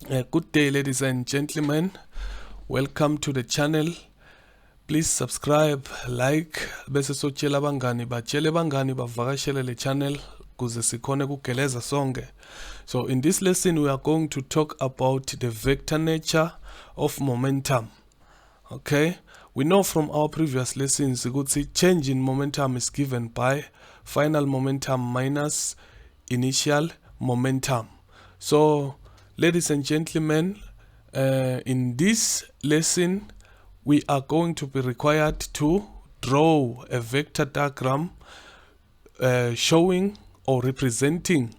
Good day, ladies and gentlemen. Welcome to the channel. Please subscribe, like, bese sotshela abangani batshele abangani bavakashele le channel kuze sikhone kugeleza sonke. So in this lesson we are going to talk about the vector nature of momentum. Okay? We know from our previous lessons ukuthi change in momentum is given by final momentum minus initial momentum. So ladies and gentlemen, in this lesson we are going to be required to draw a vector diagram showing or representing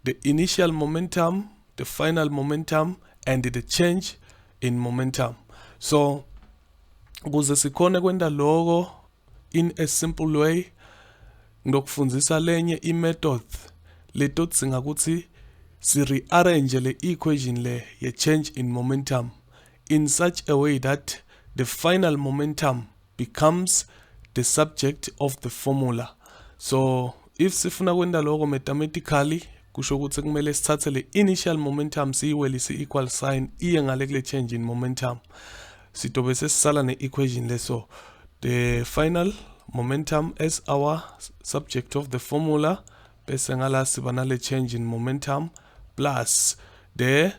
the initial momentum, the final momentum, and the change in momentum. So ukuze sikhone kwenda lokho in a simple way, ngizokufundzisa lenye i-method letodzinga ukuthi si-rearrange le equation le ye change in momentum in such a way that the final momentum becomes the subject of the formula. So if sifuna kwenda lokho mathematically kusho ukuthi kumele sithathe le initial momentum siyiwelise equal sign iye ngale kule change in momentum. Sitobe sesisala ne equation le, so the final momentum as our subject of the formula bese ngala siba nale change in momentum plus the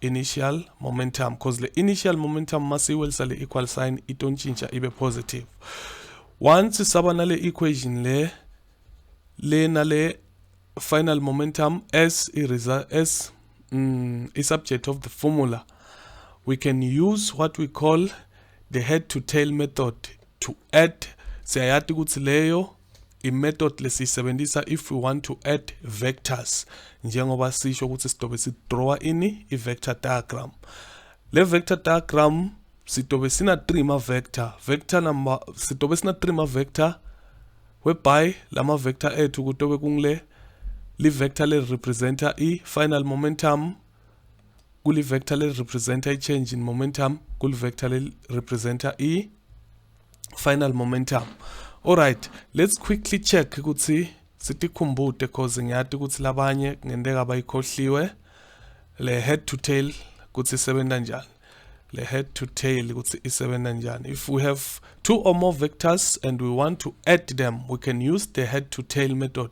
initial momentum, because the initial momentum masiwelisa le equal sign itonchintsha ibe positive. Once saba nale equation le nale final momentum as a subject of the formula, we can use what we call the head to tail method to add. Siyayati ukuthi leyo i-method lesiyisebenzisa if we want to add vectors, njengoba sisho ukuthi sidobe sidraw ini i-vector diagram. Le vector diagram sidobe sina 3 ma vector sidobe sina 3 ma vector whereby lama vector ethu kutobe kungile li vector le representa i final momentum, kuli vector le representa i change in momentum, kuli vector le representa i final momentum. Alright, let's quickly check ukuthi sitikhumbute because ngiyati ukuthi labanye ngendeka bayikhohliwe le head to tail ukuthi isebenza njani. Le head to tail ukuthi isebenza njani. If we have 2 or more vectors and we want to add them, we can use the head to tail method.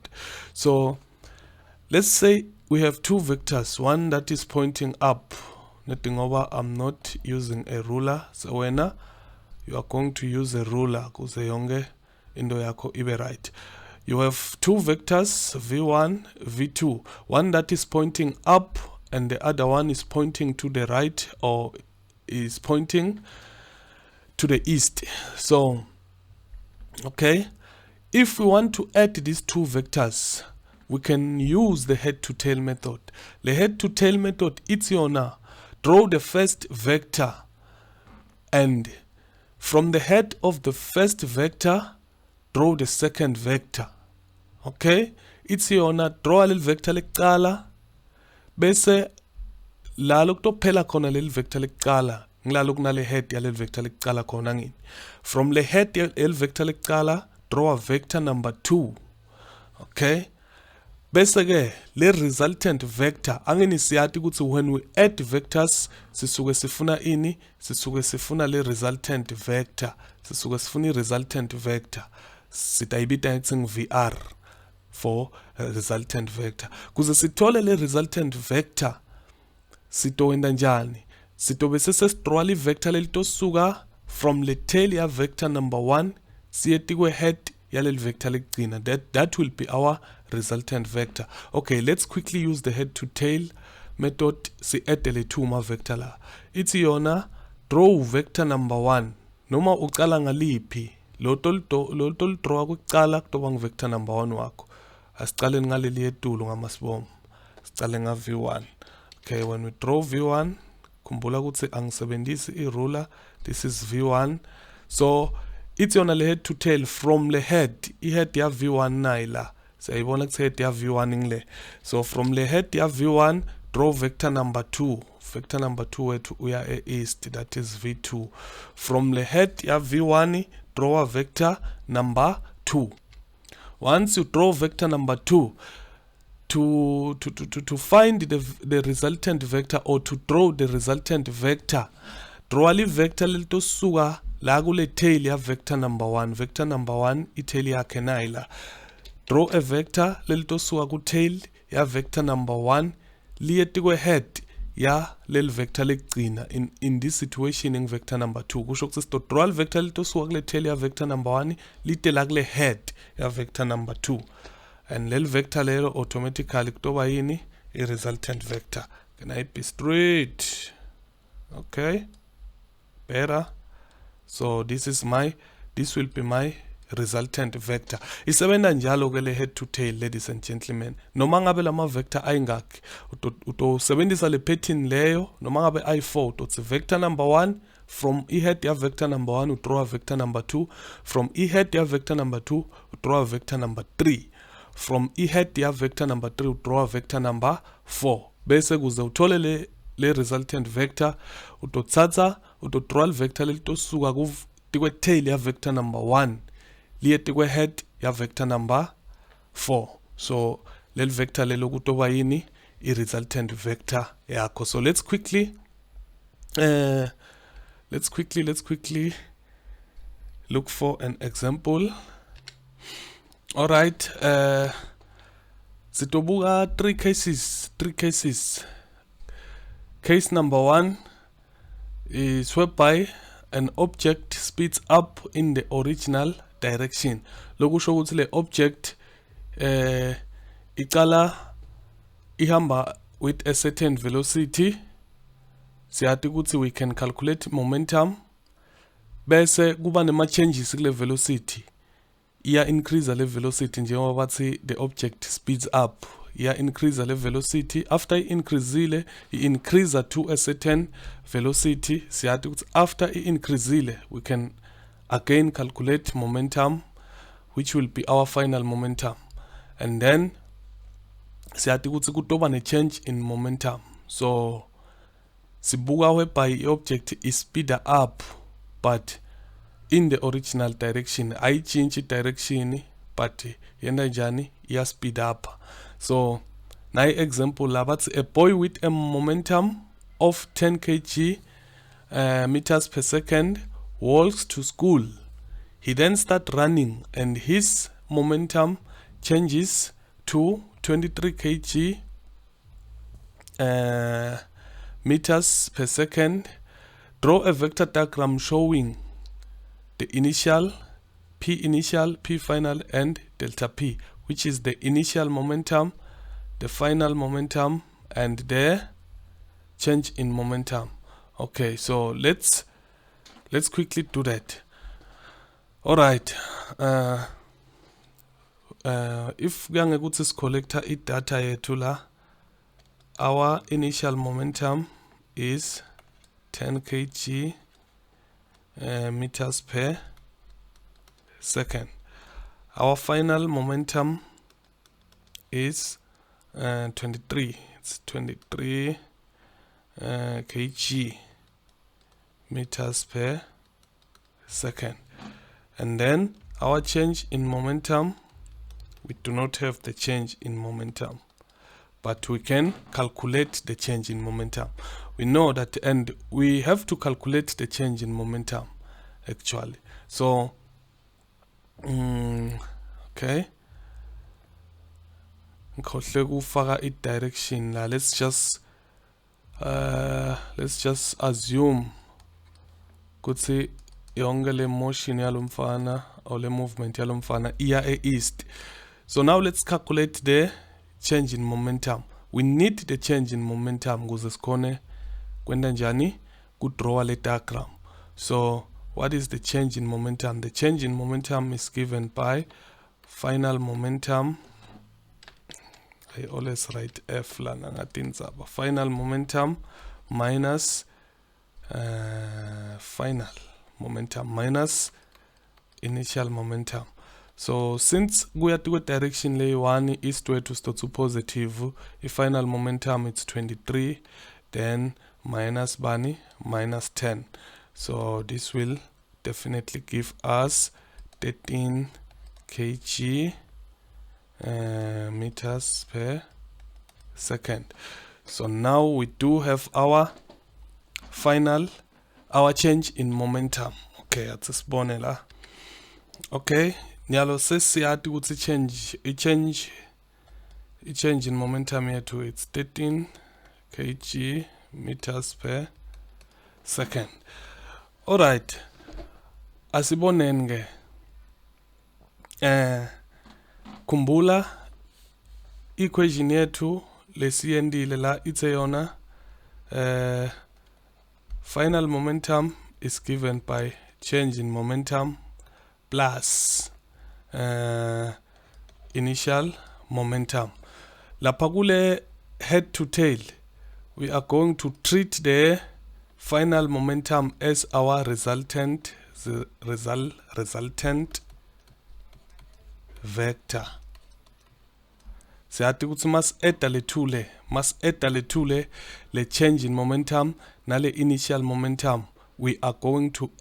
So let's say we have 2 vectors, one that is pointing up. Nothing over, I'm not using a ruler. So when you are going to use a ruler kuze yonke into yakho ibe right. You have 2 vectors, v1, v2. One that is pointing up and the other one is pointing to the right or is pointing to the east. So, okay, if we want to add these 2 vectors, we can use the head to tail method. The head to tail method, it's yona. Draw the first vector and from the head of the first vector, draw the second vector. Okay? It's yona, draw a little vector lekcala. Bese lalo kutophela khona leli vector lekcala. Ngilalo kunale head ya leli vector lekcala khona ngini. From the head ya leli vector lekcala, draw a vector number 2. Okay? Bese ke le resultant vector angeni siyati ukuthi when we add vectors sisuke sifuna ini, sisuke sifuna le resultant vector, sisuke sifuna resultant vector, sitayibita ngithi VR for resultant vector. Kuze sithole le resultant vector sitowenda njani, sitobe sesidraw le vector lelitosuka from the tail ya vector number 1 siyeti kwe head ya le vector lekugcina. That will be our resultant vector. Okay, let's quickly use the head to tail method. Si add le 2 ma vector la. Ithi yona draw vector number 1. Noma uqala ngaliphi lo draw kuqala kutoba ngu vector number 1 wakho. Asiqale ngaleli yetulu ngamasibom. Sicale nga v1. Okay, when we draw v1, kumbula ukuthi angisebenzisi i-ruler. This is v1. So it's yona le head to tail from the head. I-head ya v1 naila. Siyayibona ukuthi head ya v1 ngile. So from the head ya v1, draw vector number 2. Vector number 2 wethu uya east, that is v2. From the head ya v1, draw a vector number 2. Once you draw vector number 2, to find the resultant vector or to draw the resultant vector, draw li vector lelitosuka la kule tail ya vector number 1. Vector number 1 i-tail yakhe nayila. Draw a vector lelitosuka ku tail ya vector number 1 liyeti kwe head ya lel vector lekugcina. In this situation in vector number 2 kusho ukuthi draw vector lelitosuka kule tail ya vector number 1 lite la kule head ya vector number 2. And lel vector lelo automatically kutoba yini a resultant vector. Can I be straight? Okay, better. So this will be my resultant vector. Isebenza njalo ke le head to tail, ladies and gentlemen. Noma ngabe lama vector ayingakhi utosebenzisa le pattern leyo, noma ngabe i4 utotsi vector number 1 from e-head ya vector number 1 udraw vector number 2, from e-head ya vector number 2 udraw vector number 3, from e-head ya vector number 3 udraw vector number 4. Bese kuze uthole le resultant vector utotsatsa utodraw vector lelitosuka kwe tail ya vector number 1 liyeti kwe head ya vector number 4. So lel vector lelo kutoba yini i resultant vector yakho. So let's quickly look for an example. All right, sitobuka three cases. Case number 1 is whereby an object speeds up in the original direction. Lokusho ukuthi le object iqala ihamba with a certain velocity. Siyathi ukuthi we can calculate momentum bese kuba nema changes kule velocity. Iya increase le velocity njengoba bathi the object speeds up. Iya increase le velocity. After increase to a certain velocity, siyathi ukuthi after increase we can again calculate momentum, which will be our final momentum. And then siyathi ukuthi kutoba ne change in momentum. So sibuka whereby the object is speed up but in the original direction. I change direction but yenda njani ya speed up. So now example about a boy with a momentum of 10 kg meters per second walks to school. He then starts running and his momentum changes to 23 kg meters per second. Draw a vector diagram showing the initial, P final, and delta P, which is the initial momentum, the final momentum, and the change in momentum. Okay, so let's quickly do that. All right. If gange ukuthi sicollector data yethu la, our initial momentum is 10 kg meters per second. Our final momentum is 23. It's 23 kg meters per second. And then our change in momentum, we do not have the change in momentum, but we can calculate the change in momentum. We know that, and we have to calculate the change in momentum actually. So okay, ngikhohle kufaka i-direction la. Let's just assume ukuthi yonke le motion yalomfana or le movement yalomfana iya east. So now let's calculate the change in momentum. We need the change in momentum ukuze sikhone kwenda njani kudraw le diagram. So what is the change in momentum? The change in momentum is given by final momentum. I always write F lana ngatinzaba. Final momentum minus final momentum minus initial momentum. So since we are to direction lay 1 eastward to positive, the final momentum is 23, then minus bunny minus 10. So this will definitely give us 13 kg meters per second. So now we do have our change in momentum. Okay, atsisibone la. Okay, nyalo sesiyati ukuthi change in momentum yethu it's 13 kg meters per second. Alright, asiboneni ke kumbula equation yethu lesiyendile la ithe yona final momentum is given by change in momentum plus initial momentum. Lapha kule head to tail we are going to treat the final momentum as our resultant vector. Siyathi ukuthi must add le two le change in momentum nale initial momentum, we are going to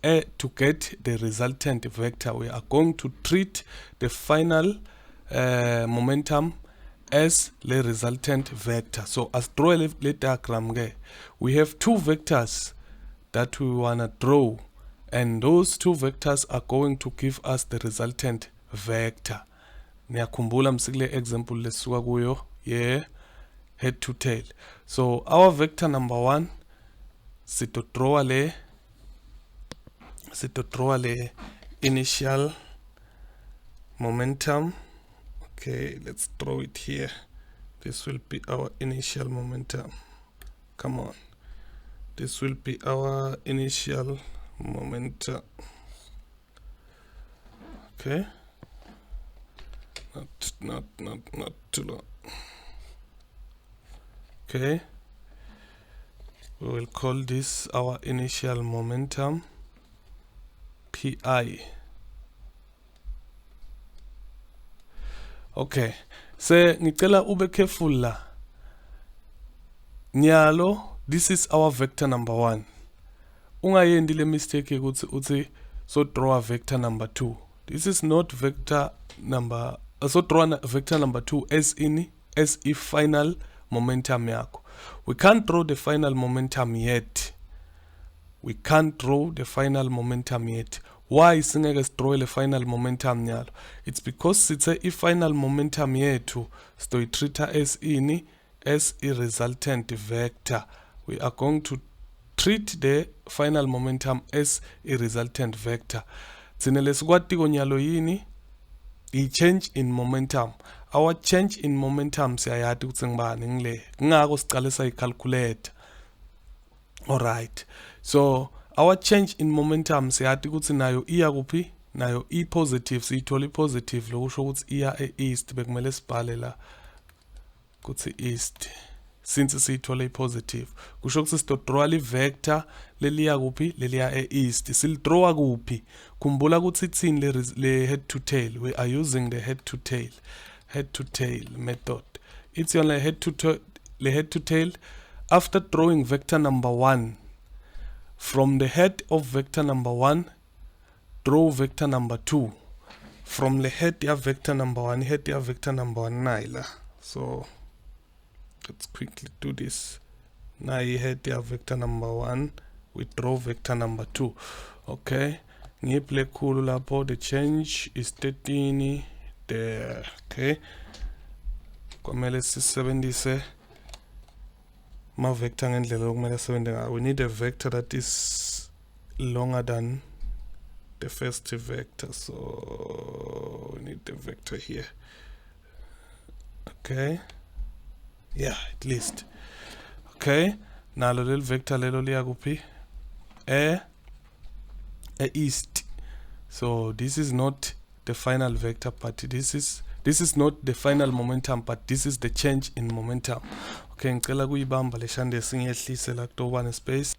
get the resultant vector. We are going to treat the final momentum as the resultant vector. So as draw le diagram ge, we have two vectors that we wanna draw, and those two vectors are going to give us the resultant vector. Niyakhumbula msikile example lesuka kuyo head to tail. So our vector number 1 sito draw le initial momentum. Okay, let's draw it here. This will be our initial momentum. Come on, this will be our initial momentum. Okay, not too long. Okay, we will call this our initial momentum, pi. Okay, se ngicela ube careful la. Nyalo, this is our vector number 1. Ungayendi le mistake ukuthi uthi so draw a vector number 2. This is not vector number, so draw vector number 2 as if final momentum yakho. We can't draw the final momentum yet. We can't draw the final momentum yet. Why singeke draw the final momentum nyalo? It's because it's a final momentum yethu stoyitreata as a resultant vector. We are going to treat the final momentum as a resultant vector. Tsine lesikwatiko nyalo yini? I change in momentum. Our change in momentum siyayati ukuthi ngibani ngile. Ngako sicale sayicalculate. Alright. So our change in momentum siyati ukuthi nayo iya kuphi? Nayo i positive, siyithola positive lokusho ukuthi iya east, bekumele sibhale la ukuthi east. Since siyithola positive, kusho ukuthi sitodraw li vector leliya kuphi? Leliya east. Sildraw kuphi? Kumbula ukuthi ithini le head to tail. We are using the head to tail method. It's on the head to tail. After drawing vector number 1, from the head of vector number 1, draw vector number 2. From the head ya vector number 1, head ya vector number 1 naila. So let's quickly do this. Now head ya vector number 1, we draw vector number 2. Okay. Ngiple khulu lapho, the change is 13 there. Okay. Kwamele sisebenzise ma vector ngendlela okumele sebenze ngayo. We need a vector that is longer than the first vector, so we need the vector here. Okay, yeah, at least. Okay, now the little vector lelo liya kuphi? East. So this is not the final vector, but this is not the final momentum, but this is the change in momentum. Okay, ngicela kuyibamba leshande singehlise la kutobane space.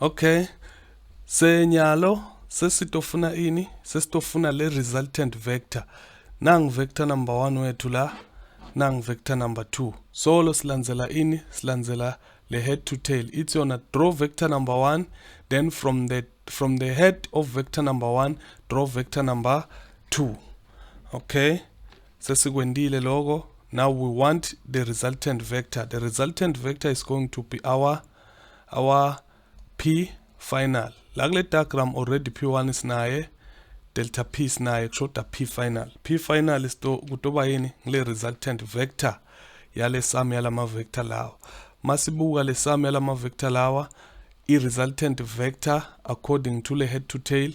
Okay, senyalo sesitofuna ini? Sesitofuna le resultant vector. Nang vector number 1 wethu la, nang vector number 2. Solo silandzela ini? Silandzela le head to tail. It's on a draw vector number 1, then from the head of vector number 1, draw vector number 2. Okay, sesikwendile logo. Now we want the resultant vector. The resultant vector is going to be our P final. La kule diagram already P1 is naye, delta P is naye, kushoda P final. P final is kutoba yini ngile resultant vector yale sum yalama vector lawa. Masibuka le sum yalama vector lawa, i-resultant vector according to the head to tail,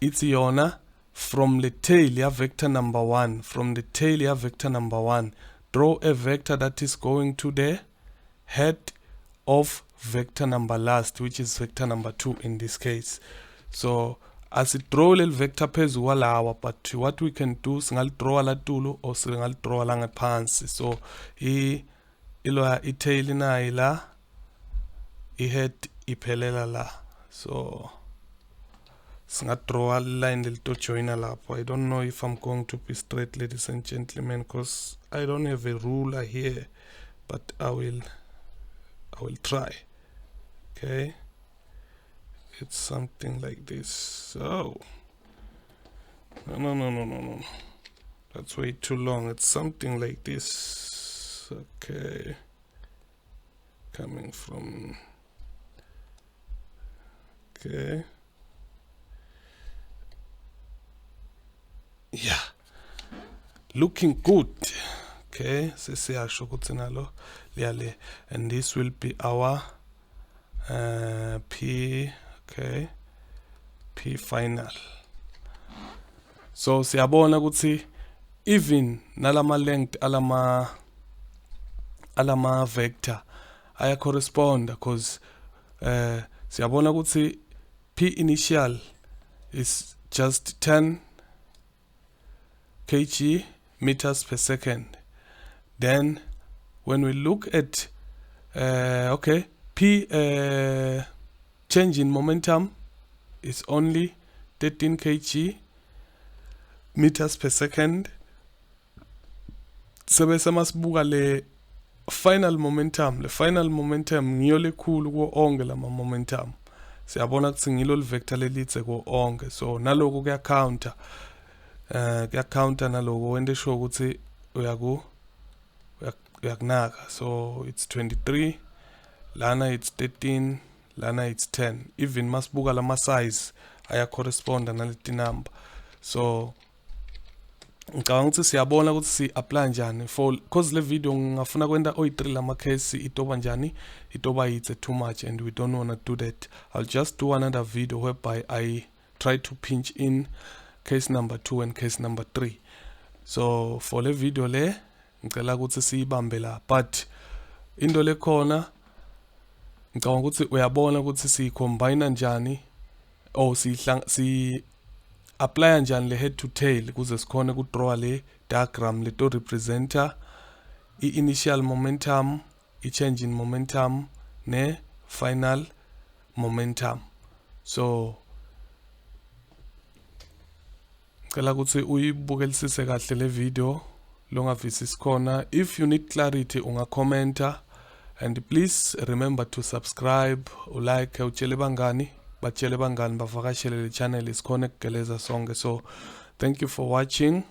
it's yona from the tail ya vector number 1. From the tail ya vector number 1, draw a vector that is going to the head of vector number last, which is vector number 2 in this case. So as it draw a vector phezu kwalawa, but what we can do singal draw la tulu or singal draw la ngaphansi. So i-tail inayo la, i-head iphelela la. So singa draw a line to join lapho. I don't know if I'm going to be straight, ladies and gentlemen, because I don't have a ruler here, but I will try. Okay, it's something like this. So no, that's way too long. It's something like this. Okay, coming from, okay, yeah, looking good. Okay, and this will be our P, okay, P final. So siyabona ukuthi even nalama length alama vector aya correspond, because siyabona ukuthi P initial is just 10 kg meters per second. Then when we look at okay, P change in momentum is only 13 kg meters per second. Sebese masibuka le final momentum. Le final momentum ngiyo lekhulu kuwo onke lama momentum. Siyabona ukuthi ngilo vector lelitse kuwo onke. So naloko kuya counter naloko wende sure ukuthi uyakunaka. So it's 23, lana it's 13, lana it's 10. Even masibuka lama size aya correspond naleti number. So ngicabanga ukuthi siyabona ukuthi si apply njani for, cause le video ngafuna kwenda o3 lama case itoba njani, itoba it's too much and we don't want to do that. I'll just do another video whereby I try to pinch in case number 2 and case number 3. So for le video le ngicela ukuthi siyibambe la, but into le khona ngicabanga ukuthi uyabona ukuthi si combine njani or si apply njani le head to tail kuze sikhone ku draw le diagram le to representa i-initial momentum, i-change in momentum ne final momentum. So ngicela ukuthi uyibukelisise kahle le video longavisisi khona. If you need clarity ungacommenta, and please remember to subscribe, ulike, utshele bangani, batshele bangani bavakashele le channel isikhona kugeleza sonke. So thank you for watching.